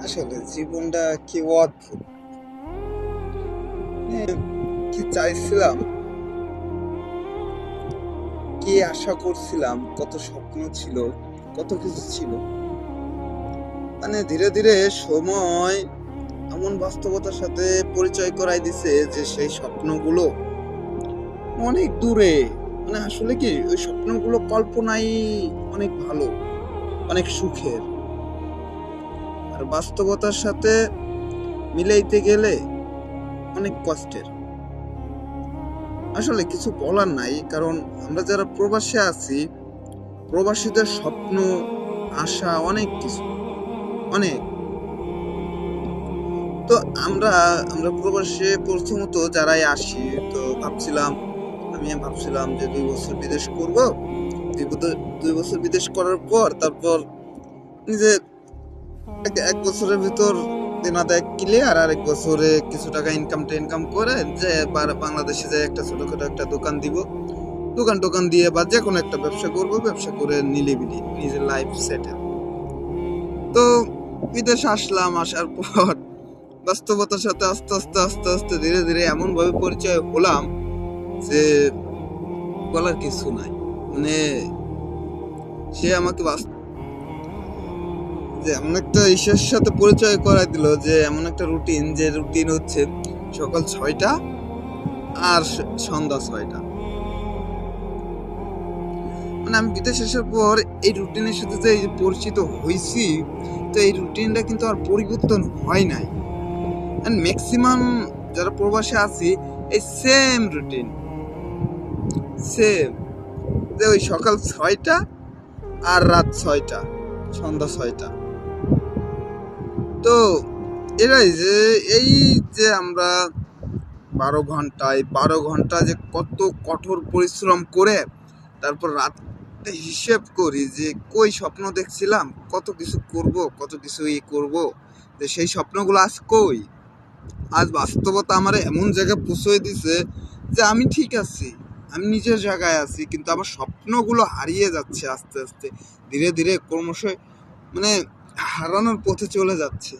আসলে জীবনটা কি অদ্ভুত। মানে কি চাইছিলাম, কি আশা করছিলাম, কত স্বপ্ন ছিল, কত কিছু ছিল। মানে ধীরে ধীরে সময় এমন বাস্তবতার সাথে পরিচয় করাই দিছে যে সেই স্বপ্নগুলো অনেক দূরে। মানে আসলে কি ওই স্বপ্নগুলো কল্পনাই অনেক ভালো, অনেক সুখের, আর বাস্তবতার সাথে মিলাইতে গেলে অনেক কষ্টের। আসলে কিছু বলার নাই, কারণ আমরা যারা প্রবাসে আছি, প্রবাসীদের স্বপ্ন, আশা অনেক কিছু, অনেক। তো আমরা আমরা প্রবাসে প্রথমত যারাই আসি, তো আমি ভাবছিলাম যে 2 বছর বিদেশ করব। 2 বছর বিদেশ করার পর তারপর নিজে এক বছরের ভিতর দেনা দেয় ক্লিয়ার, আর 1 বছরে কিছু টাকা ইনকাম করে যে বাংলাদেশে যে একটা ছোটখাটো একটা দোকান দিব, দোকান টোকান দিয়ে বা যে কোনো একটা ব্যবসা করব, ব্যবসা করে নিলিবিলি নিজের লাইফ সেটেল। তো বিদেশে আসলাম, আসার পর বাস্তবতার সাথে আস্তে আস্তে আস্তে আস্তে ধীরে ধীরে এমন ভাবে পরিচয় হলাম যে বলার কিছু নাই। মানে সে আমাকে যে এমন একটা ঈশ্বরের সাথে পরিচয় করাই দিল, যে এমন একটা রুটিন, যে রুটিন হচ্ছে সকাল 6টা আর সন্ধ্যা 6টা। মানে আমি বিদেশ আসার পর এই রুটিনের সাথে যে পরিচিত হয়েছি, তো এই রুটিনটা কিন্তু আর পরিবর্তন হয় নাই। এন্ড ম্যাক্সিমাম যারা প্রবাসে আছি, এই সেম রুটিন, সেম, যে ওই সকাল 6টা আর রাত 6টা, সন্ধ্যা 6টা। তো এরাই যে এই যে আমরা 12 ঘন্টা যে কত কঠোর পরিশ্রম করে তারপর রাত হিসেব করি যে কই স্বপ্ন দেখছিলাম, কত কিছু করব, কত কিছু করব, যে সেই স্বপ্নগুলো আজ কই। আজ বাস্তবতা আমার এমন জায়গায় পৌঁছে দিছে যে আমি ঠিক আছি, আমি নিজের জায়গায় আছি, কিন্তু আমার স্বপ্নগুলো হারিয়ে যাচ্ছে আস্তে আস্তে, ধীরে ধীরে ক্রমশ, মানে হারানোর পথে চলে যাচ্ছে।